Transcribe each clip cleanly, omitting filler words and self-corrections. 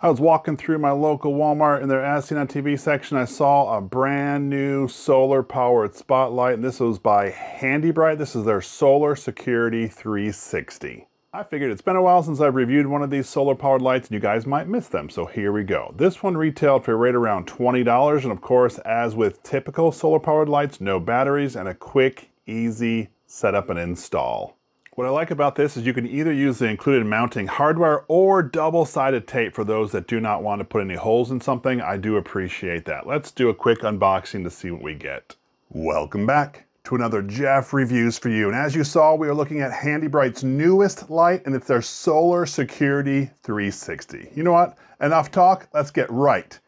I was walking through my local Walmart in their As Seen on TV section. I saw a brand new solar powered spotlight, and this was by Brite. This is their Solar Security 360. I figured it's been a while since I've reviewed one of these solar powered lights and you guys might miss them, so here we go. This one retailed for right around $20, and of course, as with typical solar powered lights, no batteries and a quick, easy setup and install. What I like about this is you can either use the included mounting hardware or double-sided tape for those that do not want to put any holes in something. I do appreciate that. Let's do a quick unboxing to see what we get. Welcome back to another Jeff Reviews for you. And as you saw, we are looking at Brite's newest light, and it's their Solar Security 360. You know what? Enough talk, let's get right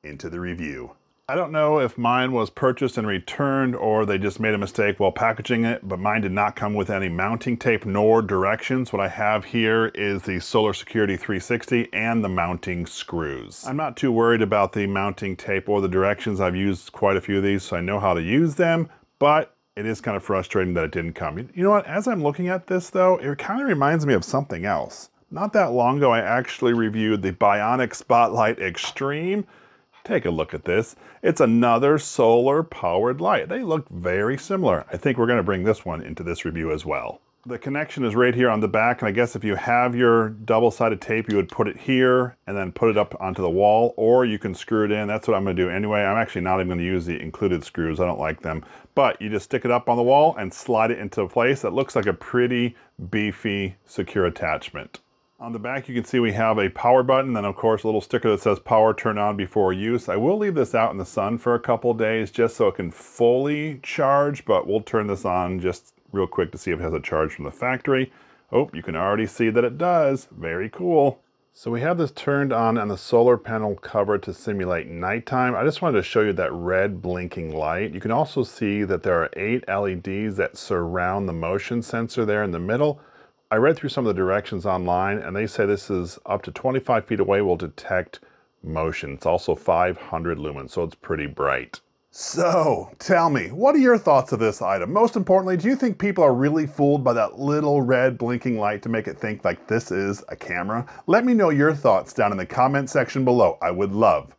into the review. I don't know if mine was purchased and returned or they just made a mistake while packaging it, but mine did not come with any mounting tape nor directions. What I have here is the Solar Security 360 and the mounting screws. I'm not too worried about the mounting tape or the directions. I've used quite a few of these, so I know how to use them, but it is kind of frustrating that it didn't come. You know what, as I'm looking at this though, it kind of reminds me of something else. Not that long ago, I actually reviewed the Bionic Spotlight Extreme. Take a look at this. It's another solar powered light. They look very similar. I think we're going to bring this one into this review as well. The connection is right here on the back, and I guess if you have your double-sided tape, you would put it here and then put it up onto the wall, or you can screw it in. That's what I'm going to do anyway. I'm actually not even going to use the included screws. I don't like them. But you just stick it up on the wall and slide it into place. It looks like a pretty beefy, secure attachment. On the back, you can see we have a power button, then of course a little sticker that says power turn on before use. I will leave this out in the sun for a couple days just so it can fully charge, but we'll turn this on just real quick to see if it has a charge from the factory. Oh, you can already see that it does. Very cool. So we have this turned on and the solar panel cover to simulate nighttime. I just wanted to show you that red blinking light. You can also see that there are 8 LEDs that surround the motion sensor there in the middle. I read through some of the directions online, and they say this is up to 25 feet away will detect motion. It's also 500 lumens, so it's pretty bright. So, tell me, what are your thoughts of this item? Most importantly, do you think people are really fooled by that little red blinking light to make it think like this is a camera? Let me know your thoughts down in the comment section below. I would love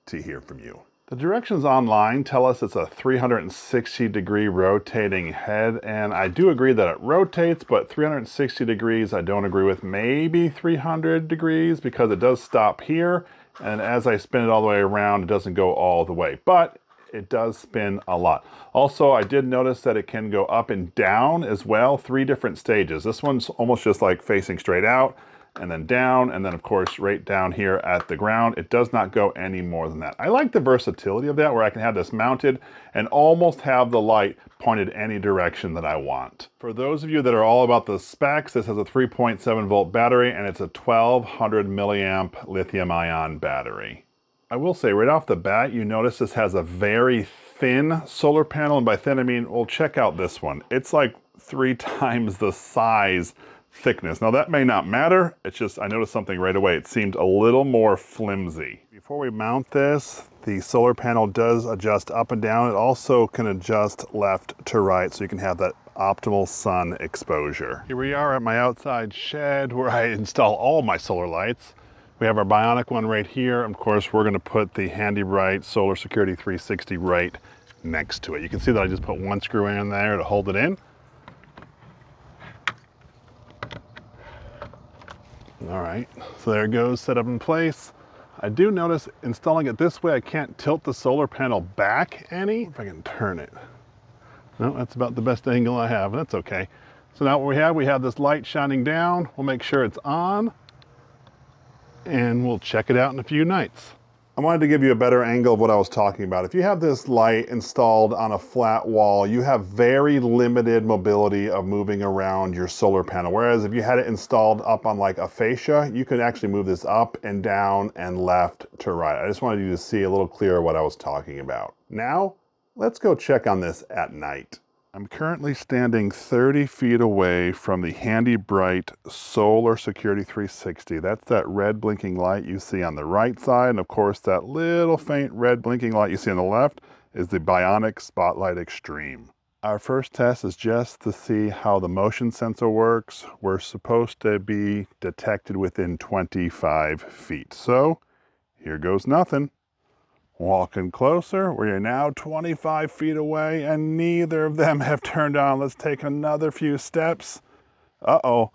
to hear from you. The directions online tell us it's a 360-degree rotating head, and I do agree that it rotates, but 360 degrees I don't agree with. Maybe 300 degrees because it does stop here, and as I spin it all the way around, it doesn't go all the way, but it does spin a lot. Also, I did notice that it can go up and down as well, 3 different stages. This one's almost just like facing straight out, and then down, and then of course right down here at the ground. It does not go any more than that. I like the versatility of that, where I can have this mounted and almost have the light pointed any direction that I want. For those of you that are all about the specs, this has a 3.7 volt battery and it's a 1200 milliamp lithium ion battery. I will say right off the bat, you notice this has a very thin solar panel, and by thin I mean, well, check out this one. It's like 3 times the size thickness. Now that may not matter, it's just I noticed something right away. It seemed a little more flimsy. Before we mount this, the solar panel does adjust up and down. It also can adjust left to right, so you can have that optimal sun exposure. Here we are at my outside shed where I install all my solar lights. We have our Bionic one right here. Of course, we're gonna put the Brite Solar Security 360 right next to it. You can see that I just put 1 screw in there to hold it in. All right, so there it goes, set up in place. I do notice installing it this way, I can't tilt the solar panel back any. If I can turn it. No, that's about the best angle I have, that's okay. So now what we have this light shining down. We'll make sure it's on, and we'll check it out in a few nights. I wanted to give you a better angle of what I was talking about. If you have this light installed on a flat wall, you have very limited mobility of moving around your solar panel. Whereas if you had it installed up on like a fascia, you could actually move this up and down and left to right. I just wanted you to see a little clearer what I was talking about. Now, let's go check on this at night. I'm currently standing 30 feet away from the Brite Solar Security 360. That's that red blinking light you see on the right side. And of course, that little faint red blinking light you see on the left is the Bionic Spotlight Extreme. Our first test is just to see how the motion sensor works. We're supposed to be detected within 25 feet. So here goes nothing. Walking closer, we are now 25 feet away and neither of them have turned on. Let's take another few steps. Uh-oh,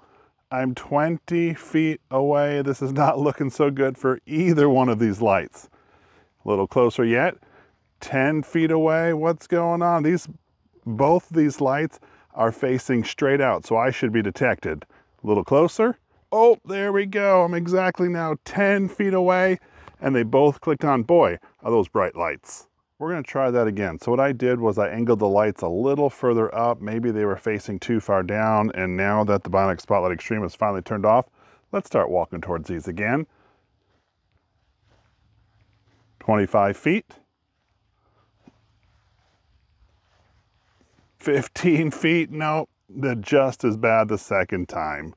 I'm 20 feet away. This is not looking so good for either one of these lights. A little closer yet, 10 feet away. What's going on? Both these lights are facing straight out, so I should be detected. A little closer. Oh, there we go. I'm exactly now 10 feet away, and they both clicked on. Boy, are those bright lights. We're going to try that again. So what I did was I angled the lights a little further up. Maybe they were facing too far down, and now that the Bionic Spotlight Extreme is finally turned off, let's start walking towards these again. 25 feet. 15 feet, no, they're just as bad the second time.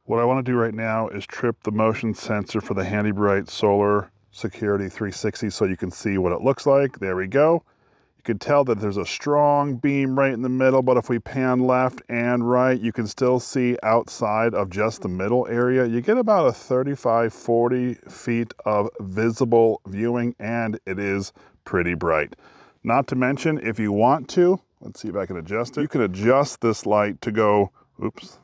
What I want to do right now is trip the motion sensor for the Brite Solar Security 360 so you can see what it looks like. There we go. You can tell that there's a strong beam right in the middle, but if we pan left and right, you can still see outside of just the middle area. You get about a 35-40 feet of visible viewing, and it is pretty bright. Not to mention, if you want to, let's see if I can adjust it. You can adjust this light to go, oops,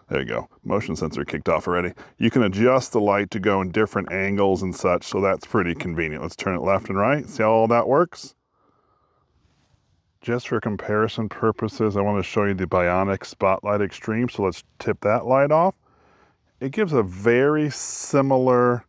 there you go. Motion sensor kicked off already. You can adjust the light to go in different angles and such, so that's pretty convenient. Let's turn it left and right. See how all that works? Just for comparison purposes, I want to show you the Bionic Spotlight Extreme, so let's tip that light off. It gives a very similar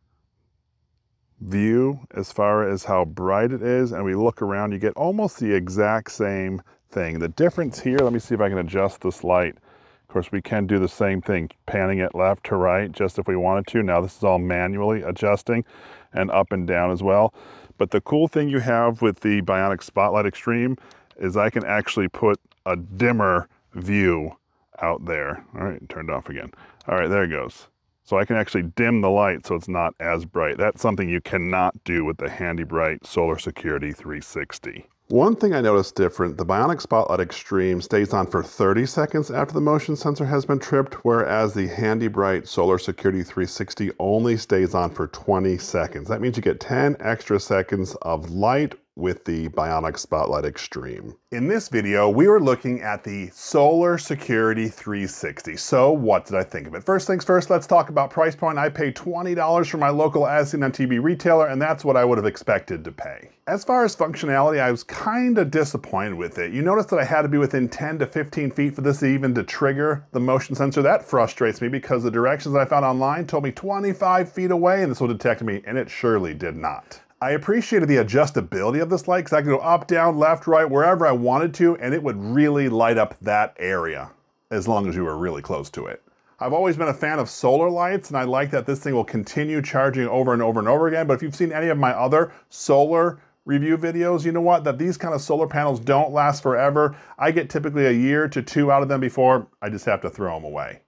view as far as how bright it is, and we look around, you get almost the exact same thing. The difference here, let me see if I can adjust this light. Of course, we can do the same thing, panning it left to right, just if we wanted to. Now this is all manually adjusting, and up and down as well. But the cool thing you have with the Bionic Spotlight Extreme is I can actually put a dimmer view out there. All right, turned off again. All right, there it goes. So I can actually dim the light so it's not as bright. That's something you cannot do with the Brite Solar Security 360. One thing I noticed different, the Bionic Spotlight Extreme stays on for 30 seconds after the motion sensor has been tripped, whereas the Brite Solar Security 360 only stays on for 20 seconds. That means you get 10 extra seconds of light with the Bionic Spotlight Extreme. In this video, we were looking at the Solar Security 360. So what did I think of it? First things first, let's talk about price point. I paid $20 for my local as seen on TV retailer, and that's what I would have expected to pay. As far as functionality, I was kind of disappointed with it. You notice that I had to be within 10 to 15 feet for this even to trigger the motion sensor. That frustrates me because the directions that I found online told me 25 feet away and this will detect me, and it surely did not. I appreciated the adjustability of this light because I could go up, down, left, right, wherever I wanted to, and it would really light up that area as long as you were really close to it. I've always been a fan of solar lights, and I like that this thing will continue charging over and over and over again, but if you've seen any of my other solar review videos, you know what? That these kind of solar panels don't last forever. I get typically a year to two out of them before I just have to throw them away.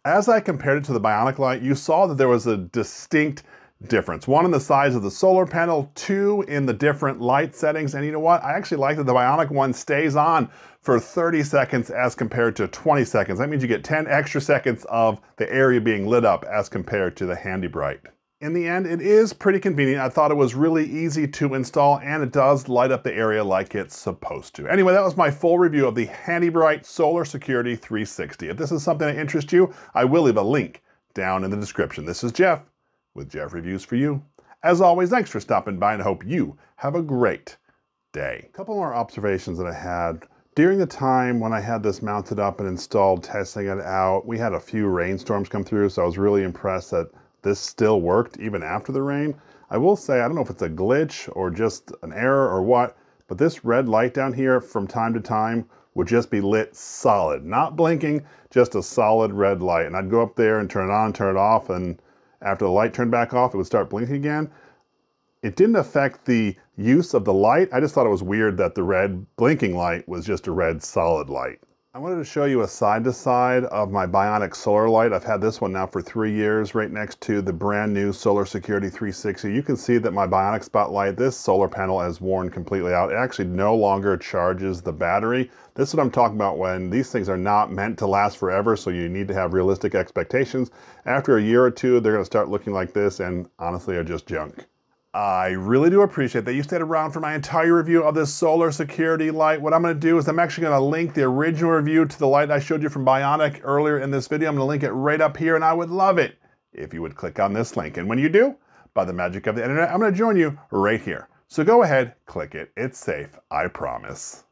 As I compared it to the Bionic light, you saw that there was a distinct difference. One in the size of the solar panel, two in the different light settings, and you know what? I actually like that the Bionic one stays on for 30 seconds as compared to 20 seconds. That means you get 10 extra seconds of the area being lit up as compared to the Brite. In the end, it is pretty convenient. I thought it was really easy to install, and it does light up the area like it's supposed to. Anyway, that was my full review of the Brite Solar Security 360. If this is something that interests you, I will leave a link down in the description. This is Jeff with Jeff Reviews for You. As always, thanks for stopping by, and I hope you have a great day. A couple more observations that I had. During the time when I had this mounted up and installed, testing it out, we had a few rainstorms come through, so I was really impressed that this still worked even after the rain. I will say, I don't know if it's a glitch or just an error or what, but this red light down here from time to time would just be lit solid, not blinking, just a solid red light. And I'd go up there and turn it on, turn it off, and after the light turned back off, it would start blinking again. It didn't affect the use of the light. I just thought it was weird that the red blinking light was just a red solid light. I wanted to show you a side-to-side of my bionic solar light. I've had this one now for 3 years, right next to the brand new Solar Security 360. You can see that my bionic spotlight, this solar panel has worn completely out. It actually no longer charges the battery. This is what I'm talking about when these things are not meant to last forever, so you need to have realistic expectations. After a year or two, they're gonna start looking like this and honestly are just junk. I really do appreciate that you stayed around for my entire review of this solar security light. What I'm going to do is I'm actually going to link the original review to the light I showed you from Bionic earlier in this video. I'm going to link it right up here, and I would love it if you would click on this link. And when you do, by the magic of the internet, I'm going to join you right here. So go ahead, click it. It's safe, I promise.